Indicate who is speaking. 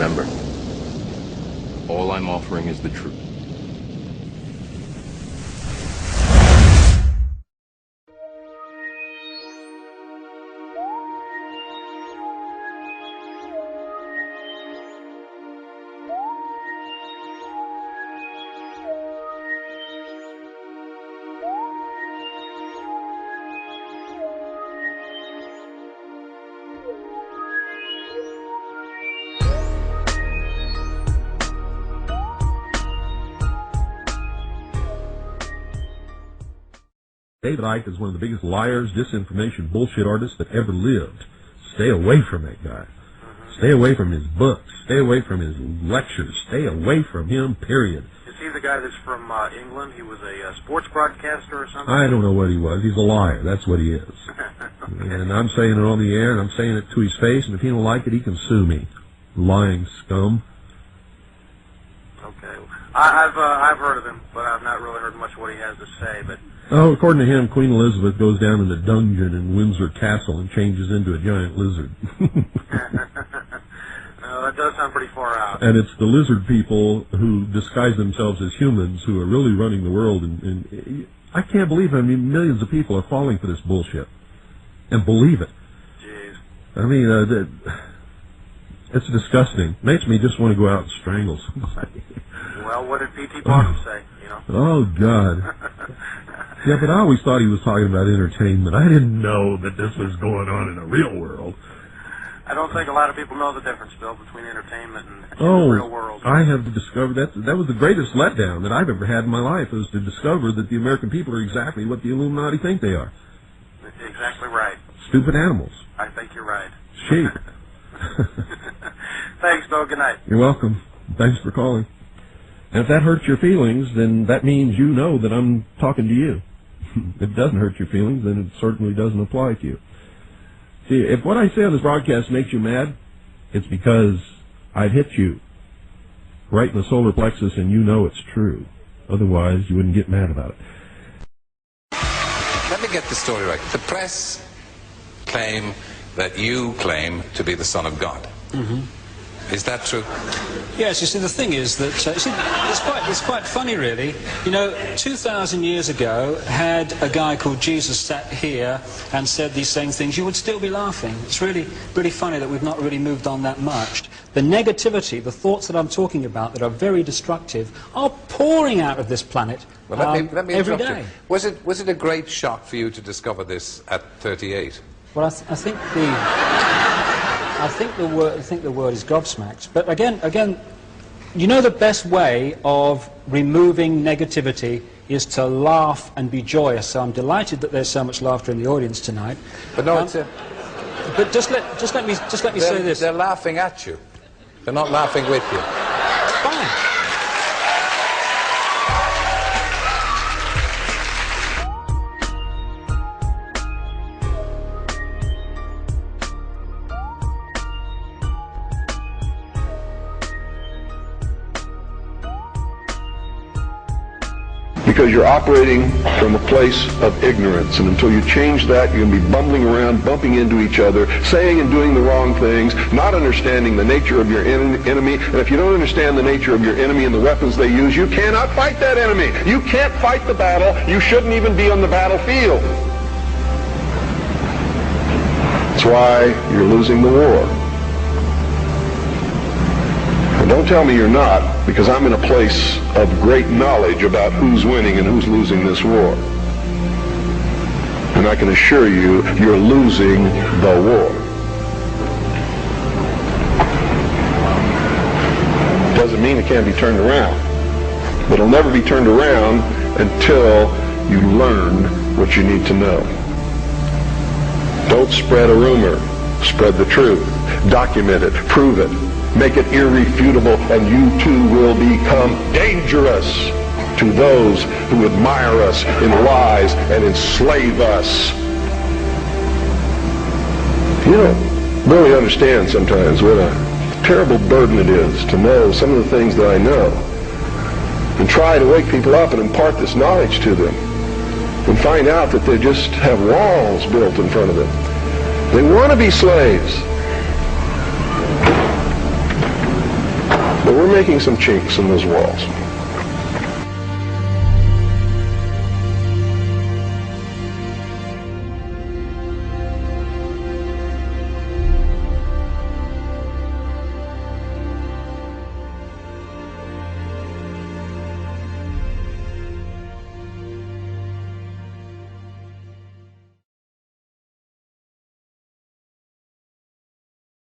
Speaker 1: Remember, all I'm offering is the truth.
Speaker 2: David Icke is one of the biggest liars, disinformation, bullshit artists that ever lived. Stay away from that guy. Stay away from his books. Stay away from his lectures. Stay away from him, period.
Speaker 3: Is he the guy that's from England? He was a sports broadcaster or something?
Speaker 2: I don't know what he was. He's a liar. That's what he is. And I'm saying it on the air, and I'm saying it to his face, and if he don't like it, he can sue me. Lying scum.
Speaker 3: Okay. I've heard of him, but I've not really heard much of what he has to say, but...
Speaker 2: Oh, according to him, Queen Elizabeth goes down in the dungeon in Windsor Castle and changes into a giant lizard.
Speaker 3: That does sound pretty far out.
Speaker 2: And it's the lizard people who disguise themselves as humans who are really running the world. And I can't believe how many millions of people are falling for this bullshit. And believe it.
Speaker 3: Jeez.
Speaker 2: I mean, it's disgusting. Makes me just want to go out and strangle somebody.
Speaker 3: Well, what did P.T. Barnum say, you know?
Speaker 2: Oh, God. Yeah, but I always thought he was talking about entertainment. I didn't know that this was going on in the real world.
Speaker 3: I don't think a lot of people know the difference, Bill, between entertainment and the real world.
Speaker 2: I have discovered that was the greatest letdown that I've ever had in my life, was to discover that the American people are exactly what the Illuminati think they are.
Speaker 3: Exactly right.
Speaker 2: Stupid animals.
Speaker 3: I think you're right.
Speaker 2: Sheep.
Speaker 3: Thanks, Bill. Good night.
Speaker 2: You're welcome. Thanks for calling. And if that hurts your feelings, then that means you know that I'm talking to you. If it doesn't hurt your feelings, then it certainly doesn't apply to you. See, if what I say on this broadcast makes you mad, it's because I've hit you right in the solar plexus and you know it's true. Otherwise, you wouldn't get mad about it.
Speaker 4: Let me get the story right. The press claim that you claim to be the Son of God. Mm-hmm. Is that true?
Speaker 5: Yes, you see, the thing is that, it's quite funny, really. You know, 2,000 years ago, had a guy called Jesus sat here and said these same things, you would still be laughing. It's really, really funny that we've not really moved on that much. The negativity, the thoughts that I'm talking about that are very destructive, are pouring out of this planet
Speaker 4: well, let me
Speaker 5: every
Speaker 4: interrupt
Speaker 5: day.
Speaker 4: You. Was it a great shock for you to discover this at 38?
Speaker 5: Well, I think the word is gobsmacked. But again, you know, the best way of removing negativity is to laugh and be joyous. So I'm delighted that there's so much laughter in the audience tonight.
Speaker 4: But no,
Speaker 5: but just let me say this.
Speaker 4: They're laughing at you. They're not laughing with you.
Speaker 5: Fine.
Speaker 6: Because you're operating from a place of ignorance, and until you change that, you're going to be bumbling around, bumping into each other, saying and doing the wrong things, not understanding the nature of your enemy. And if you don't understand the nature of your enemy and the weapons they use, you cannot fight that enemy. You can't fight the battle. You shouldn't even be on the battlefield. That's why you're losing the war. Don't tell me you're not, because I'm in a place of great knowledge about who's winning and who's losing this war. And I can assure you, you're losing the war. Doesn't mean it can't be turned around. But it'll never be turned around until you learn what you need to know. Don't spread a rumor. Spread the truth. Document it. Prove it. Make it irrefutable, and you too will become dangerous to those who admire us in lies and enslave us. You don't really understand sometimes what a terrible burden it is to know some of the things that I know, and try to wake people up and impart this knowledge to them, and find out that they just have walls built in front of them. They want to be slaves. But we're making some chinks in those walls.